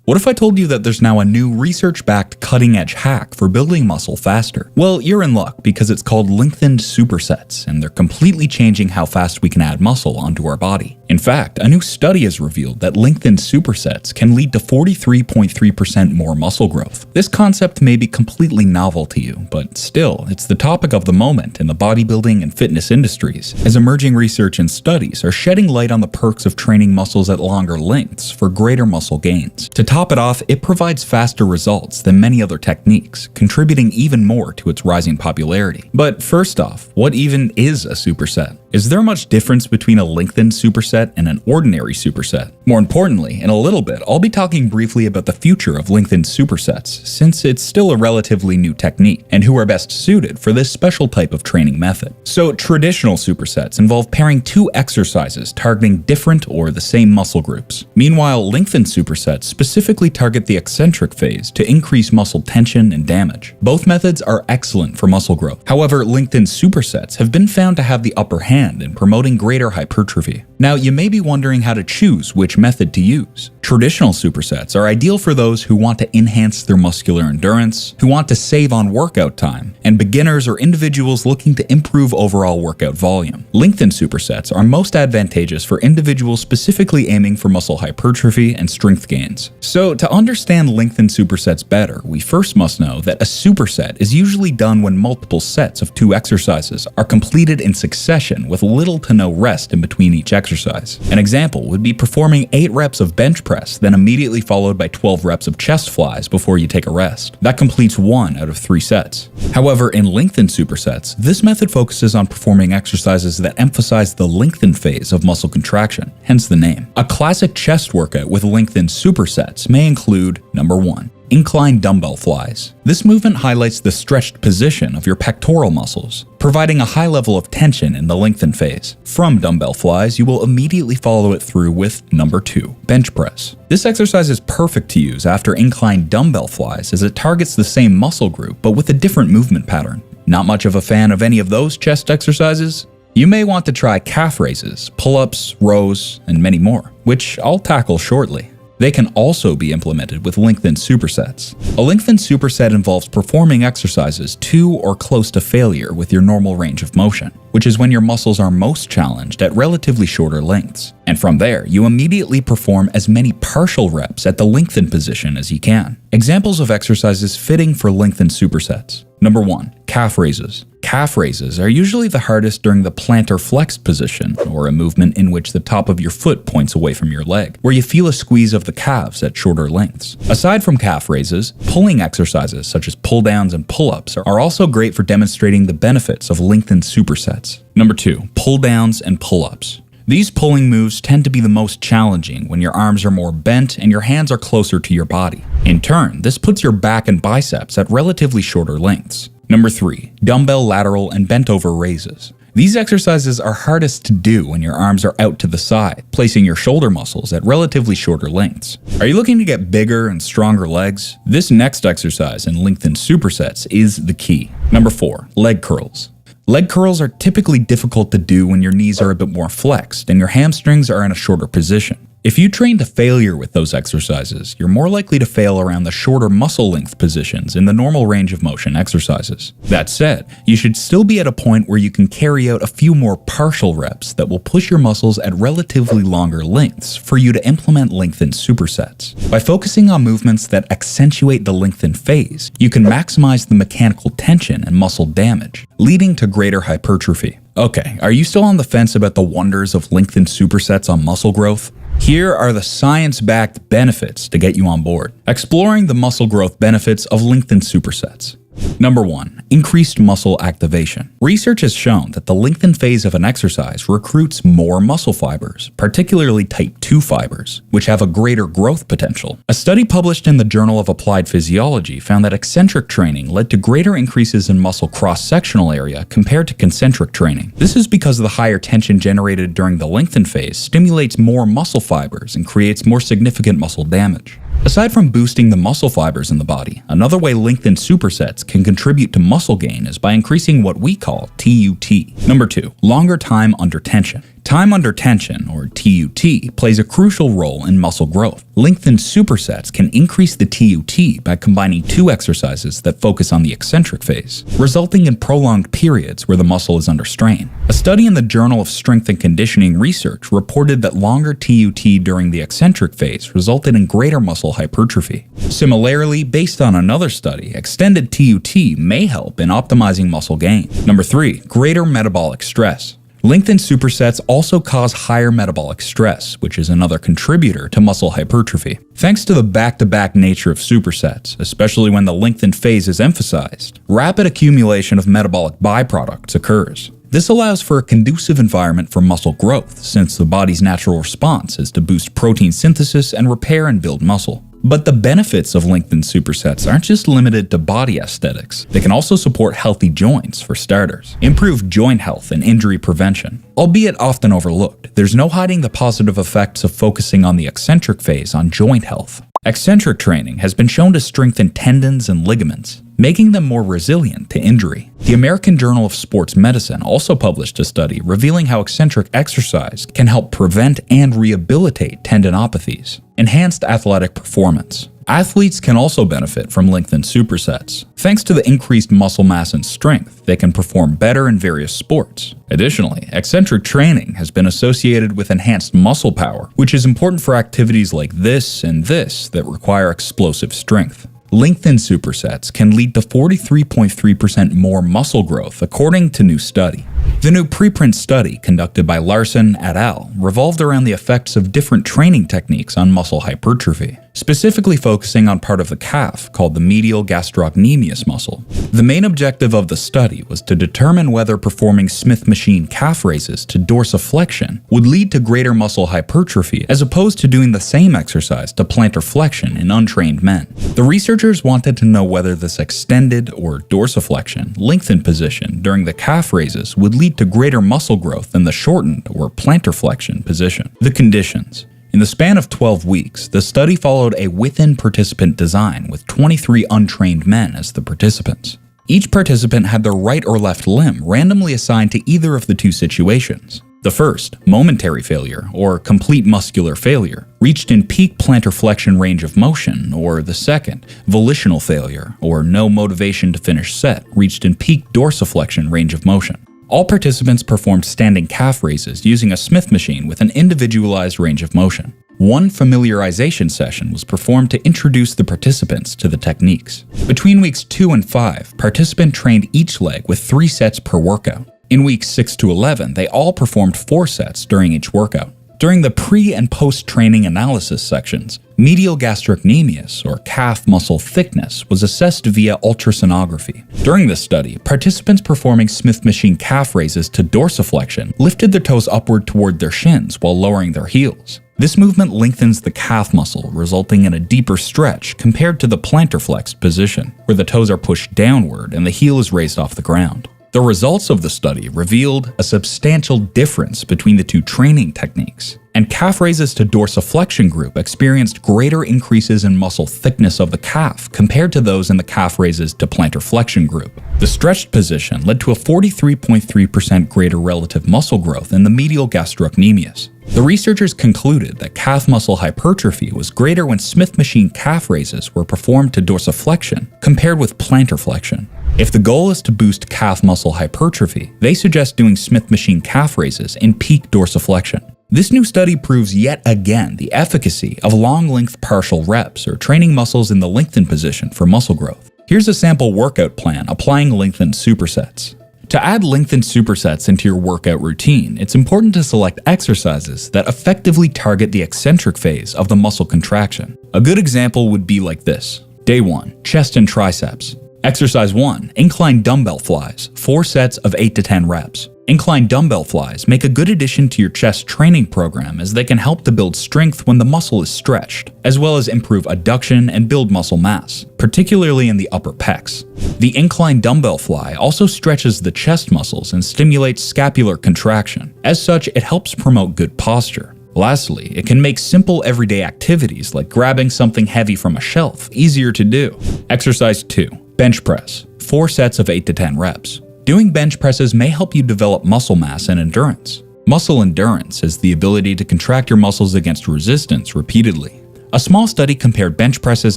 What if I told you that there's now a new research-backed cutting-edge hack for building muscle faster? Well, you're in luck because it's called lengthened supersets, and they're completely changing how fast we can add muscle onto our body. In fact, a new study has revealed that lengthened supersets can lead to 43.3% more muscle growth. This concept may be completely novel to you, but still, it's the topic of the moment in the bodybuilding and fitness industries, as emerging research and studies are shedding light on the perks of training muscles at longer lengths for greater muscle gains. To top it off, it provides faster results than many other techniques, contributing even more to its rising popularity. But first off, what even is a superset? Is there much difference between a lengthened superset and an ordinary superset? More importantly, in a little bit, I'll be talking briefly about the future of lengthened supersets, since it's still a relatively new technique, and who are best suited for this special type of training method. So, traditional supersets involve pairing two exercises targeting different or the same muscle groups. Meanwhile, lengthened supersets specifically target the eccentric phase to increase muscle tension and damage. Both methods are excellent for muscle growth. However, lengthened supersets have been found to have the upper hand in promoting greater hypertrophy. Now, you may be wondering how to choose which method to use. Traditional supersets are ideal for those who want to enhance their muscular endurance, who want to save on workout time, and beginners or individuals looking to improve overall workout volume. Lengthened supersets are most advantageous for individuals specifically aiming for muscle hypertrophy and strength gains. So, to understand lengthened supersets better, we first must know that a superset is usually done when multiple sets of two exercises are completed in succession with little to no rest in between each exercise. An example would be performing 8 reps of bench press, then immediately followed by 12 reps of chest flies before you take a rest. That completes 1 out of 3 sets. However, in lengthened supersets, this method focuses on performing exercises that emphasize the lengthened phase of muscle contraction, hence the name. A classic chest workout with lengthened supersets may include: number 1. Incline dumbbell flies. This movement highlights the stretched position of your pectoral muscles, providing a high level of tension in the lengthened phase. From dumbbell flies, you will immediately follow it through with number 2, bench press. This exercise is perfect to use after incline dumbbell flies as it targets the same muscle group but with a different movement pattern. Not much of a fan of any of those chest exercises? You may want to try calf raises, pull-ups, rows, and many more, which I'll tackle shortly. They can also be implemented with lengthened supersets. A lengthened superset involves performing exercises to or close to failure with your normal range of motion, which is when your muscles are most challenged at relatively shorter lengths. And from there, you immediately perform as many partial reps at the lengthened position as you can. Examples of exercises fitting for lengthened supersets. Number 1, calf raises. Calf raises are usually the hardest during the plantar flex position, or a movement in which the top of your foot points away from your leg, where you feel a squeeze of the calves at shorter lengths. Aside from calf raises, pulling exercises such as pull downs and pull-ups are also great for demonstrating the benefits of lengthened supersets. Number 2, pull downs and pull-ups. These pulling moves tend to be the most challenging when your arms are more bent and your hands are closer to your body. In turn, this puts your back and biceps at relatively shorter lengths. Number 3, dumbbell lateral and bent over raises. These exercises are hardest to do when your arms are out to the side, placing your shoulder muscles at relatively shorter lengths. Are you looking to get bigger and stronger legs? This next exercise in lengthened supersets is the key. Number 4, leg curls. Leg curls are typically difficult to do when your knees are a bit more flexed and your hamstrings are in a shorter position. If you train to failure with those exercises, you're more likely to fail around the shorter muscle length positions in the normal range of motion exercises. That said, you should still be at a point where you can carry out a few more partial reps that will push your muscles at relatively longer lengths for you to implement lengthened supersets. By focusing on movements that accentuate the lengthened phase, you can maximize the mechanical tension and muscle damage, leading to greater hypertrophy. Okay, are you still on the fence about the wonders of lengthened supersets on muscle growth? Here are the science-backed benefits to get you on board. Exploring the muscle growth benefits of lengthened supersets. Number 1, increased muscle activation. Research has shown that the lengthened phase of an exercise recruits more muscle fibers, particularly type 2 fibers, which have a greater growth potential. A study published in the Journal of Applied Physiology found that eccentric training led to greater increases in muscle cross-sectional area compared to concentric training. This is because the higher tension generated during the lengthened phase stimulates more muscle fibers and creates more significant muscle damage. Aside from boosting the muscle fibers in the body, another way lengthened supersets can contribute to muscle gain is by increasing what we call TUT. Number 2, longer time under tension. Time under tension, or TUT, plays a crucial role in muscle growth. Lengthened supersets can increase the TUT by combining two exercises that focus on the eccentric phase, resulting in prolonged periods where the muscle is under strain. A study in the Journal of Strength and Conditioning Research reported that longer TUT during the eccentric phase resulted in greater muscle hypertrophy. Similarly, based on another study, extended TUT may help in optimizing muscle gain. Number 3. Greater metabolic stress. Lengthened supersets also cause higher metabolic stress, which is another contributor to muscle hypertrophy. Thanks to the back-to-back nature of supersets, especially when the lengthened phase is emphasized, rapid accumulation of metabolic byproducts occurs. This allows for a conducive environment for muscle growth, since the body's natural response is to boost protein synthesis and repair and build muscle. But the benefits of lengthened supersets aren't just limited to body aesthetics. They can also support healthy joints, for starters, improve joint health and injury prevention. Albeit often overlooked, there's no hiding the positive effects of focusing on the eccentric phase on joint health. Eccentric training has been shown to strengthen tendons and ligaments, making them more resilient to injury. The American Journal of Sports Medicine also published a study revealing how eccentric exercise can help prevent and rehabilitate tendinopathies. Enhanced athletic performance. Athletes can also benefit from lengthened supersets. Thanks to the increased muscle mass and strength, they can perform better in various sports. Additionally, eccentric training has been associated with enhanced muscle power, which is important for activities like this and this that require explosive strength. Lengthened supersets can lead to 43.3% more muscle growth, according to new study. The new preprint study conducted by Larson et al. Revolved around the effects of different training techniques on muscle hypertrophy, specifically focusing on part of the calf called the medial gastrocnemius muscle. The main objective of the study was to determine whether performing Smith machine calf raises to dorsiflexion would lead to greater muscle hypertrophy as opposed to doing the same exercise to plantar flexion in untrained men. The researchers wanted to know whether this extended or dorsiflexion, lengthened position during the calf raises would lead to greater muscle growth than the shortened or plantar flexion position. The conditions. In the span of 12 weeks, the study followed a within-participant design with 23 untrained men as the participants. Each participant had their right or left limb randomly assigned to either of the two situations. The first, momentary failure, or complete muscular failure, reached in peak plantar flexion range of motion, or the second, volitional failure, or no motivation to finish set, reached in peak dorsiflexion range of motion. All participants performed standing calf raises using a Smith machine with an individualized range of motion. One familiarization session was performed to introduce the participants to the techniques. Between weeks 2 and 5, participants trained each leg with 3 sets per workout. In weeks 6 to 11, they all performed 4 sets during each workout. During the pre- and post-training analysis sections, medial gastrocnemius, or calf muscle thickness, was assessed via ultrasonography. During this study, participants performing Smith machine calf raises to dorsiflexion lifted their toes upward toward their shins while lowering their heels. This movement lengthens the calf muscle, resulting in a deeper stretch compared to the plantar flexed position, where the toes are pushed downward and the heel is raised off the ground. The results of the study revealed a substantial difference between the two training techniques, and calf raises to dorsiflexion group experienced greater increases in muscle thickness of the calf compared to those in the calf raises to plantar flexion group. The stretched position led to a 43.3% greater relative muscle growth in the medial gastrocnemius. The researchers concluded that calf muscle hypertrophy was greater when Smith machine calf raises were performed to dorsiflexion compared with plantar flexion. If the goal is to boost calf muscle hypertrophy, they suggest doing Smith machine calf raises in peak dorsiflexion. This new study proves yet again the efficacy of long-length partial reps, or training muscles in the lengthened position for muscle growth. Here's a sample workout plan applying lengthened supersets. To add lengthened supersets into your workout routine, it's important to select exercises that effectively target the eccentric phase of the muscle contraction. A good example would be like this. Day 1, chest and triceps. Exercise 1, incline dumbbell flies, 4 sets of 8 to 10 reps. Incline dumbbell flies make a good addition to your chest training program, as they can help to build strength when the muscle is stretched, as well as improve adduction and build muscle mass, particularly in the upper pecs. The incline dumbbell fly also stretches the chest muscles and stimulates scapular contraction. As such, it helps promote good posture. Lastly, it can make simple everyday activities like grabbing something heavy from a shelf easier to do. Exercise 2. Bench press, 4 sets of 8 to 10 reps. Doing bench presses may help you develop muscle mass and endurance. Muscle endurance is the ability to contract your muscles against resistance repeatedly. A small study compared bench presses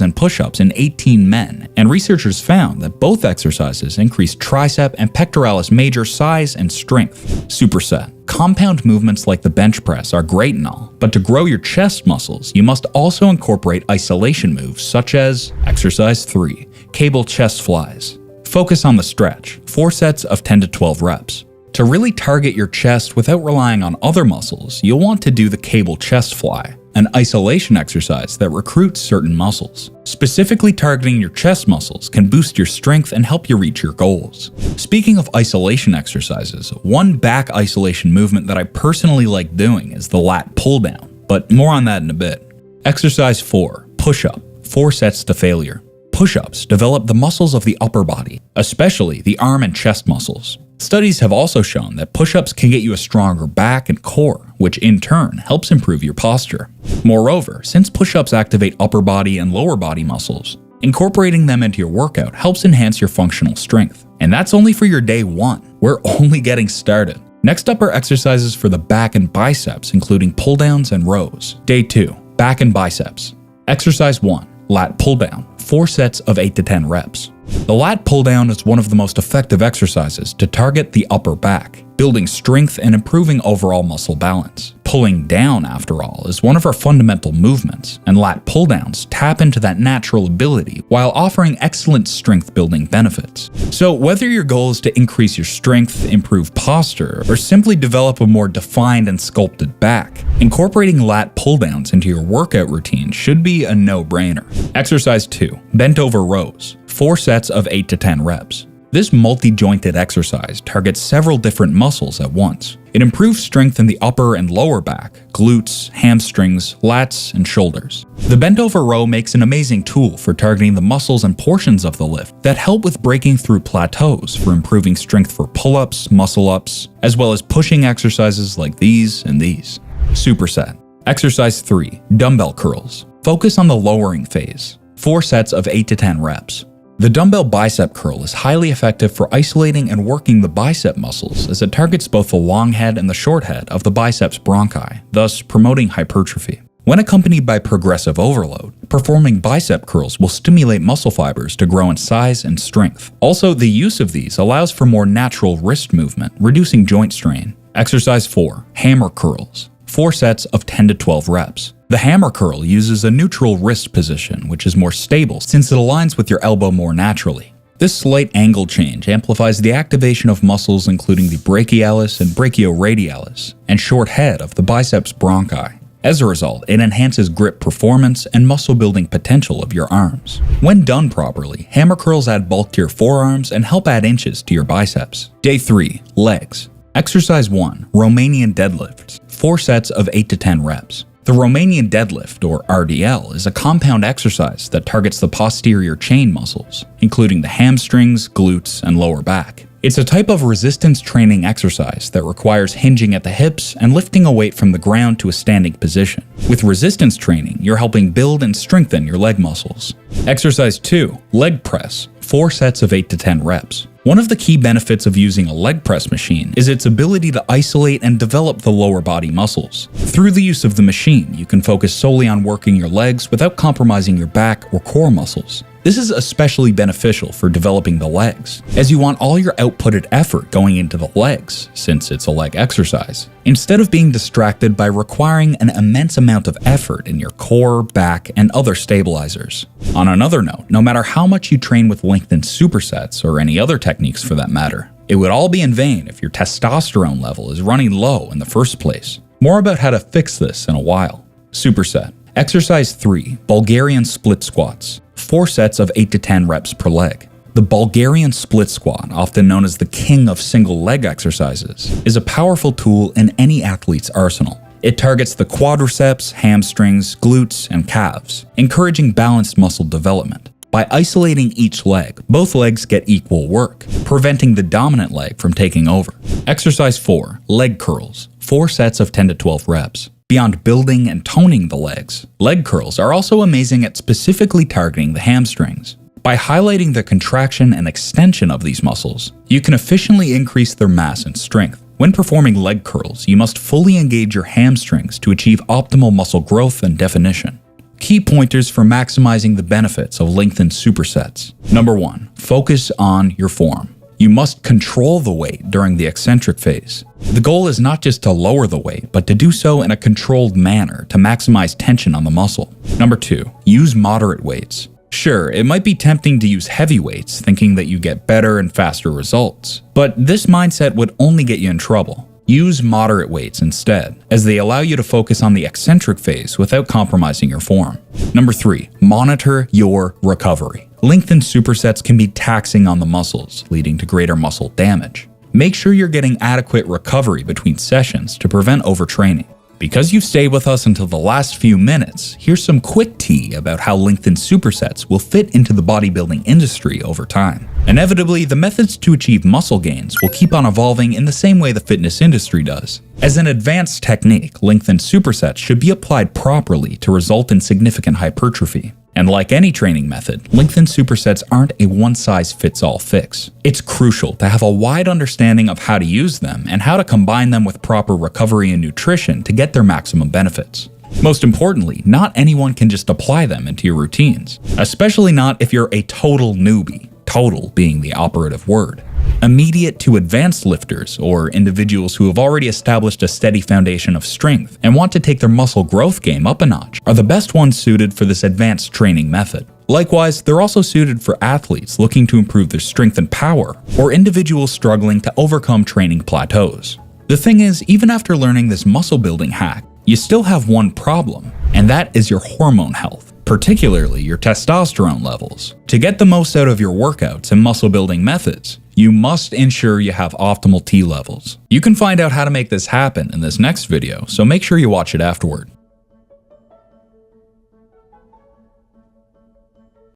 and push-ups in 18 men, and researchers found that both exercises increased tricep and pectoralis major size and strength. Superset. Compound movements like the bench press are great and all, but to grow your chest muscles, you must also incorporate isolation moves such as Exercise 3, cable chest flies. Focus on the stretch, 4 sets of 10 to 12 reps. To really target your chest without relying on other muscles, you'll want to do the cable chest fly, an isolation exercise that recruits certain muscles. Specifically targeting your chest muscles can boost your strength and help you reach your goals. Speaking of isolation exercises, one back isolation movement that I personally like doing is the lat pull down, but more on that in a bit. Exercise 4, push-up, 4 sets to failure. Push-ups develop the muscles of the upper body, especially the arm and chest muscles. Studies have also shown that push-ups can get you a stronger back and core, which in turn helps improve your posture. Moreover, since push-ups activate upper body and lower body muscles, incorporating them into your workout helps enhance your functional strength. And that's only for your day 1. We're only getting started. Next up are exercises for the back and biceps, including pull-downs and rows. Day 2, back and biceps. Exercise 1, lat pull-down, 4 sets of 8 to 10 reps. The lat pull-down is one of the most effective exercises to target the upper back, building strength and improving overall muscle balance. Pulling down, after all, is one of our fundamental movements, and lat pull-downs tap into that natural ability while offering excellent strength-building benefits. So whether your goal is to increase your strength, improve posture, or simply develop a more defined and sculpted back, incorporating lat pull-downs into your workout routine should be a no-brainer. Exercise 2, bent over rows, 4 sets of 8 to 10 reps. This multi-jointed exercise targets several different muscles at once. It improves strength in the upper and lower back, glutes, hamstrings, lats, and shoulders. The bent over row makes an amazing tool for targeting the muscles and portions of the lift that help with breaking through plateaus for improving strength for pull-ups, muscle-ups, as well as pushing exercises like these and these. Superset. Exercise 3, dumbbell curls. Focus on the lowering phase. 4 sets of 8 to 10 reps. The dumbbell bicep curl is highly effective for isolating and working the bicep muscles as it targets both the long head and the short head of the biceps bronchi, thus promoting hypertrophy. When accompanied by progressive overload, performing bicep curls will stimulate muscle fibers to grow in size and strength. Also, the use of these allows for more natural wrist movement, reducing joint strain. Exercise 4, hammer curls. 4 sets of 10 to 12 reps. The hammer curl uses a neutral wrist position, which is more stable since it aligns with your elbow more naturally. This slight angle change amplifies the activation of muscles including the brachialis and brachioradialis and short head of the biceps bronchi. As a result, it enhances grip performance and muscle building potential of your arms. When done properly, hammer curls add bulk to your forearms and help add inches to your biceps. Day 3, legs. Exercise 1, Romanian deadlifts, 4 sets of 8 to 10 reps. The Romanian deadlift, or RDL, is a compound exercise that targets the posterior chain muscles, including the hamstrings, glutes, and lower back. It's a type of resistance training exercise that requires hinging at the hips and lifting a weight from the ground to a standing position. With resistance training, you're helping build and strengthen your leg muscles. Exercise 2, leg press, 4 sets of 8 to 10 reps. One of the key benefits of using a leg press machine is its ability to isolate and develop the lower body muscles. Through the use of the machine, you can focus solely on working your legs without compromising your back or core muscles. This is especially beneficial for developing the legs, as you want all your outputted effort going into the legs, since it's a leg exercise, instead of being distracted by requiring an immense amount of effort in your core, back, and other stabilizers. On another note, no matter how much you train with lengthened supersets, or any other techniques for that matter, it would all be in vain if your testosterone level is running low in the first place. More about how to fix this in a while. Superset. Exercise 3, Bulgarian split squats. 4 sets of 8 to 10 reps per leg. The Bulgarian split squat, often known as the king of single leg exercises, is a powerful tool in any athlete's arsenal. It targets the quadriceps, hamstrings, glutes, and calves, encouraging balanced muscle development. By isolating each leg, both legs get equal work, preventing the dominant leg from taking over. Exercise 4, leg curls, 4 sets of 10 to 12 reps. Beyond building and toning the legs, leg curls are also amazing at specifically targeting the hamstrings. By highlighting the contraction and extension of these muscles, you can efficiently increase their mass and strength. When performing leg curls, you must fully engage your hamstrings to achieve optimal muscle growth and definition. Key pointers for maximizing the benefits of lengthened supersets. Number 1. Focus on your form. You must control the weight during the eccentric phase. The goal is not just to lower the weight, but to do so in a controlled manner to maximize tension on the muscle. Number 2. Use moderate weights. Sure, it might be tempting to use heavy weights, thinking that you get better and faster results. But this mindset would only get you in trouble. Use moderate weights instead, as they allow you to focus on the eccentric phase without compromising your form. Number 3. Monitor your recovery. Lengthened supersets can be taxing on the muscles, leading to greater muscle damage. Make sure you're getting adequate recovery between sessions to prevent overtraining. Because you've stayed with us until the last few minutes, here's some quick tea about how lengthened supersets will fit into the bodybuilding industry over time. Inevitably, the methods to achieve muscle gains will keep on evolving in the same way the fitness industry does. As an advanced technique, lengthened supersets should be applied properly to result in significant hypertrophy. And like any training method, lengthened supersets aren't a one-size-fits-all fix. It's crucial to have a wide understanding of how to use them and how to combine them with proper recovery and nutrition to get their maximum benefits. Most importantly, not anyone can just apply them into your routines, especially not if you're a total newbie, total being the operative word. Immediate to advanced lifters, or individuals who have already established a steady foundation of strength and want to take their muscle growth game up a notch, are the best ones suited for this advanced training method. Likewise, they're also suited for athletes looking to improve their strength and power, or individuals struggling to overcome training plateaus. The thing is, even after learning this muscle building hack, you still have one problem, and that is your hormone health, particularly your testosterone levels. To get the most out of your workouts and muscle building methods, you must ensure you have optimal T levels. You can find out how to make this happen in this next video, so make sure you watch it afterward.